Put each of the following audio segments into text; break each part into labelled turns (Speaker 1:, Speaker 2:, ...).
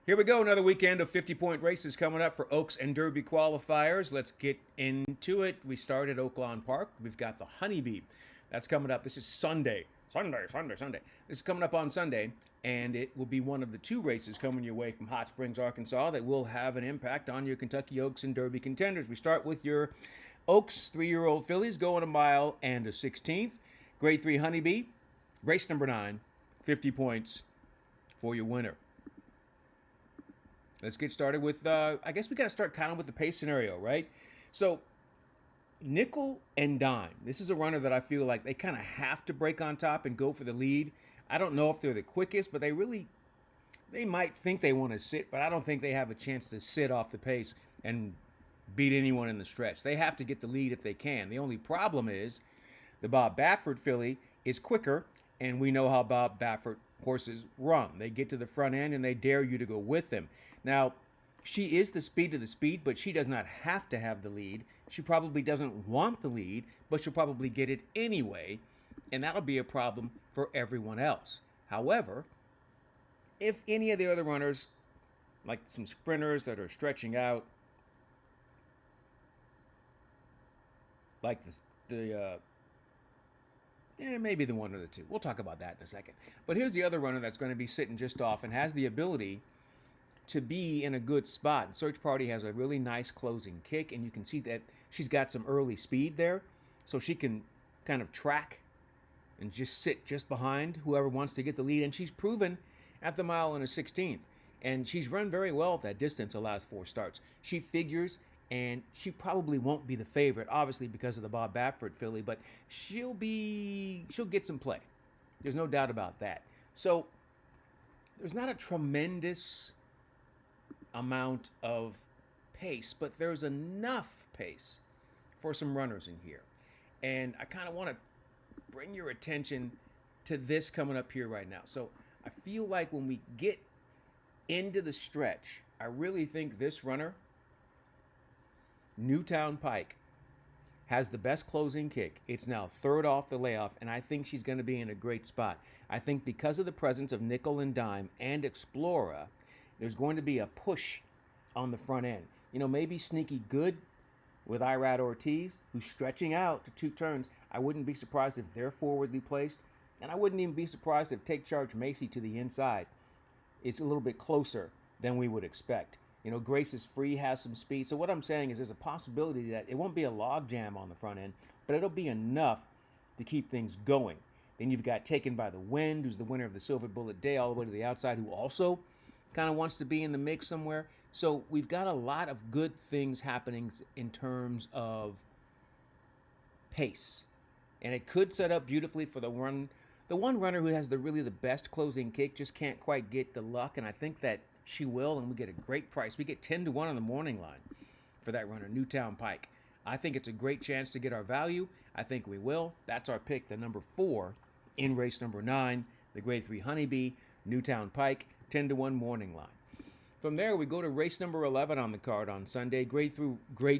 Speaker 1: Here we go, another weekend of 50-point races coming up for Oaks and Derby qualifiers. Let's get into it. We start at Oaklawn Park. We've got the Honeybee. That's coming up. This is Sunday. Sunday. This is coming up on Sunday, and it will be one of the two races coming your way from Hot Springs, Arkansas that will have an impact on your Kentucky Oaks and Derby contenders. We start with your Oaks 3-year-old fillies going a mile and a 16th. Grade 3 Honeybee, race number 9, 50 points for your winner. Let's get started with, I guess we got to start kind of with the pace scenario, right? So, nickel and dime. This is a runner that I feel like they kind of have to break on top and go for the lead. I don't know if they're the quickest, but they might think they want to sit, but I don't think they have a chance to sit off the pace and beat anyone in the stretch. They have to get the lead if they can. The only problem is the Bob Baffert filly is quicker, and we know how Bob Baffert horses run. They get to the front end and they dare you to go with them. Now, she is the speed of the speed, but she does not have to have the lead. She probably doesn't want the lead, but she'll probably get it anyway, and that'll be a problem for everyone else. However, if any of the other runners, like some sprinters that are stretching out, like maybe the one or the two. We'll talk about that in a second. But here's the other runner that's going to be sitting just off and has the ability to be in a good spot. Search Party has a really nice closing kick, and you can see that she's got some early speed there, so she can kind of track and just sit just behind whoever wants to get the lead. And she's proven at the mile and a 16th, and she's run very well at that distance the last 4 starts. She figures, and she probably won't be the favorite, obviously because of the Bob Baffert filly, but she'll get some play. There's no doubt about that. So there's not a tremendous amount of pace, but there's enough pace for some runners in here. And I kind of want to bring your attention to this coming up here right now. So I feel like when we get into the stretch, I really think this runner, Newtown Pike, has the best closing kick. It's now third off the layoff, and I think she's going to be in a great spot. I think because of the presence of Nickel and Dime and Explorer, there's going to be a push on the front end. Maybe Sneaky Good with Irad Ortiz, who's stretching out to 2 turns. I wouldn't be surprised if they're forwardly placed, and I wouldn't even be surprised if Take Charge Macy to the inside is a little bit closer than we would expect. Grace is Free has some speed. So what I'm saying is there's a possibility that it won't be a log jam on the front end, but it'll be enough to keep things going. Then you've got Taken by the Wind, who's the winner of the Silver Bullet Day, all the way to the outside, who also kind of wants to be in the mix somewhere. So we've got a lot of good things happening in terms of pace. And it could set up beautifully for the one runner who has the best closing kick, just can't quite get the luck. And I think that she will, and we get a great price. We get 10-1 on the morning line for that runner, Newtown Pike. I think it's a great chance to get our value. I think we will. That's our pick, the number 4 in race number 9, the grade 3 Honeybee, Newtown Pike, 10-1 morning line. From there, we go to race number 11 on the card on Sunday, grade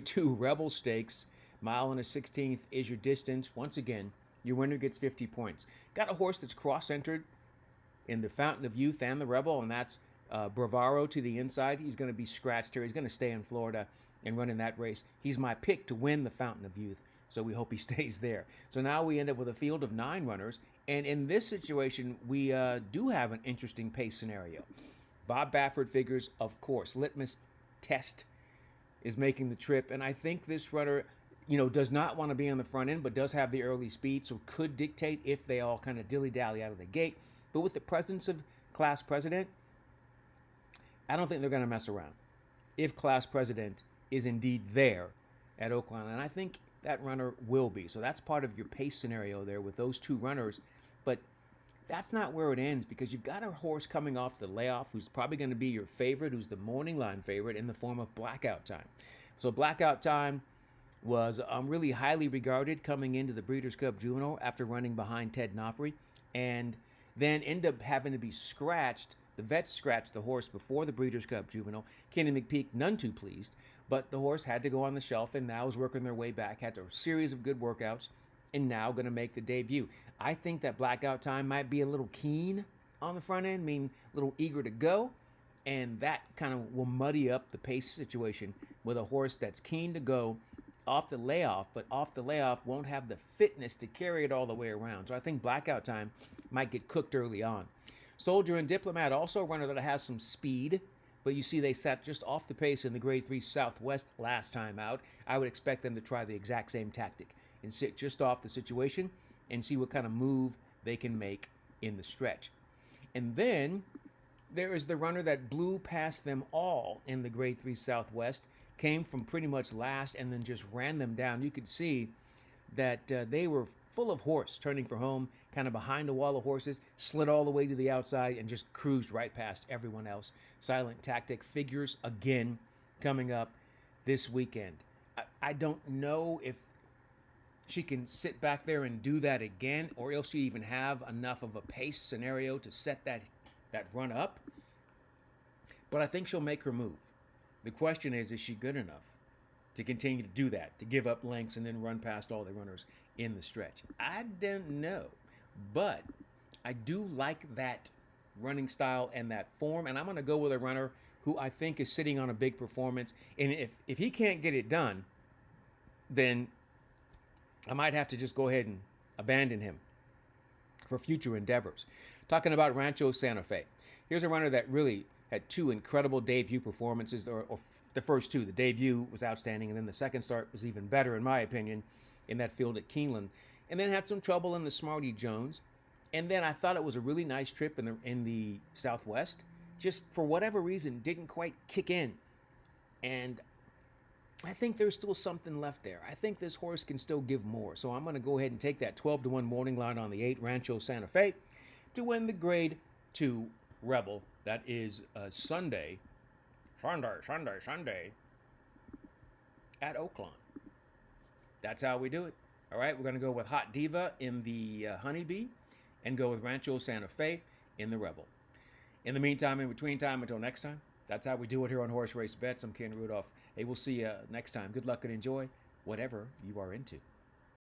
Speaker 1: 2 Rebel Stakes. Mile and a 16th is your distance. Once again, your winner gets 50 points. Got a horse that's cross-entered in the Fountain of Youth and the Rebel, and that's Bravaro to the inside. He's going to be scratched here. He's going to stay in Florida and run in that race. He's my pick to win the Fountain of Youth, so we hope he stays there. So now we end up with a field of 9 runners, and in this situation, we do have an interesting pace scenario. Bob Baffert figures, of course. Litmus Test is making the trip, and I think this runner, does not want to be on the front end, but does have the early speed, so could dictate if they all kind of dilly-dally out of the gate. But with the presence of Class President, I don't think they're going to mess around if Class President is indeed there at Oaklawn, and I think that runner will be. So that's part of your pace scenario there with those 2 runners, but that's not where it ends, because you've got a horse coming off the layoff who's probably going to be your favorite, who's the morning line favorite in the form of Blackout Time. So Blackout Time was really highly regarded coming into the Breeders' Cup Juvenile after running behind Ted Knoffrey, and then ended up having to be scratched. The vets scratched the horse before the Breeders' Cup Juvenile. Kenny McPeak, none too pleased, but the horse had to go on the shelf and now is working their way back, had a series of good workouts, and now going to make the debut. I think that Blackout Time might be a little keen on the front end, meaning a little eager to go. And that kind of will muddy up the pace situation with a horse that's keen to go off the layoff, but off the layoff won't have the fitness to carry it all the way around. So I think Blackout Time might get cooked early on. Soldier and Diplomat, also a runner that has some speed, but you see they sat just off the pace in the Grade 3 Southwest last time out. I would expect them to try the exact same tactic and sit just off the situation and see what kind of move they can make in the stretch. And then there is the runner that blew past them all in the Grade 3 Southwest, came from pretty much last and then just ran them down. You could see that they were full of horse, turning for home, kind of behind a wall of horses, slid all the way to the outside and just cruised right past everyone else. Silent Tactic figures again coming up this weekend. I don't know if she can sit back there and do that again, or if she even have enough of a pace scenario to set that run up. But I think she'll make her move. The question is she good enough to continue to do that, to give up lengths and then run past all the runners in the stretch? I don't know. But I do like that running style and that form, and I'm going to go with a runner who I think is sitting on a big performance. And if he can't get it done, then I might have to just go ahead and abandon him for future endeavors. Talking about Rancho Santa Fe. Here's a runner that really had two incredible debut performances, or the first two. The debut was outstanding, and then the second start was even better, in my opinion, in that field at Keeneland. And then had some trouble in the Smarty Jones. And then I thought it was a really nice trip in the Southwest. Just for whatever reason, didn't quite kick in. And I think there's still something left there. I think this horse can still give more. So I'm going to go ahead and take that 12-1 morning line on the 8 Rancho Santa Fe to win the Grade 2 Rebel. That is Sunday at Oaklawn. That's how we do it. All right, we're going to go with Hot Diva in the Honeybee and go with Rancho Santa Fe in the Rebel. In the meantime, in between time, until next time, that's how we do it here on Horse Race Bets. I'm Ken Rudulph. Hey, we'll see you next time. Good luck and enjoy whatever you are into.